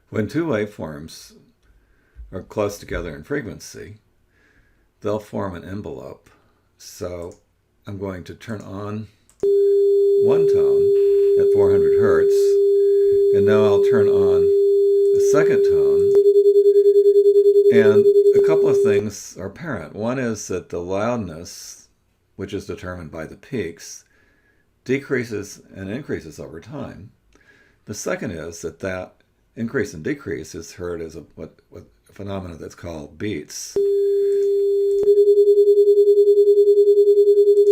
When two waveforms are close together in frequency, they'll form an envelope. So I'm going to turn on one tone at 400 hertz, and now I'll turn on a second tone, and a couple of things are apparent. One is that the loudness, which is determined by the peaks, decreases and increases over time. The second is that increase and decrease is heard as a phenomena that's called beats.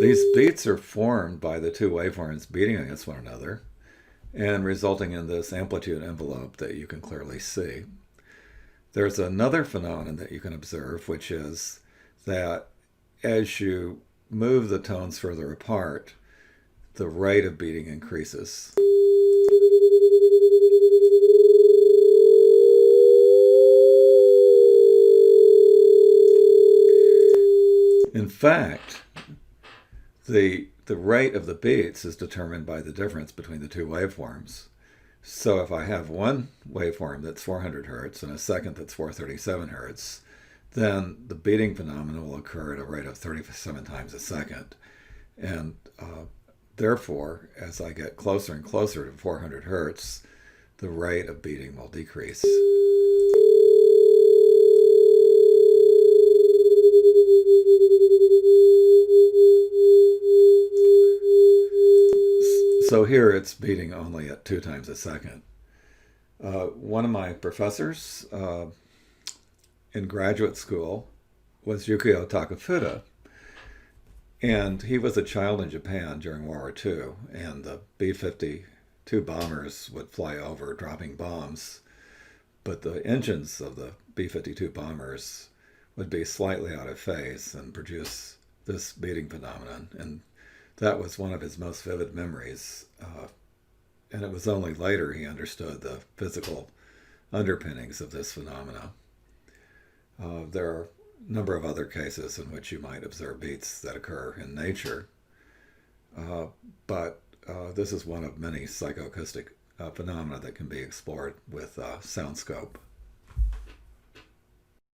These beats are formed by the two waveforms beating against one another and resulting in this amplitude envelope that you can clearly see. There's another phenomenon that you can observe, which is that as you move the tones further apart, the rate of beating increases. In fact, the rate of the beats is determined by the difference between the two waveforms. So if I have one waveform that's 400 hertz and a second that's 437 hertz, then the beating phenomenon will occur at a rate of 37 times a second. And therefore, as I get closer and closer to 400 hertz, the rate of beating will decrease. So here it's beating only at 2 times a second. One of my professors in graduate school was Yukio Takafuda. And he was a child in Japan during World War II. And the B-52 bombers would fly over dropping bombs. But the engines of the B-52 bombers would be slightly out of phase and produce this beating phenomenon. And that was one of his most vivid memories. And it was only later he understood the physical underpinnings of this phenomena. There are a number of other cases in which you might observe beats that occur in nature. But this is one of many psychoacoustic phenomena that can be explored with SoundScope.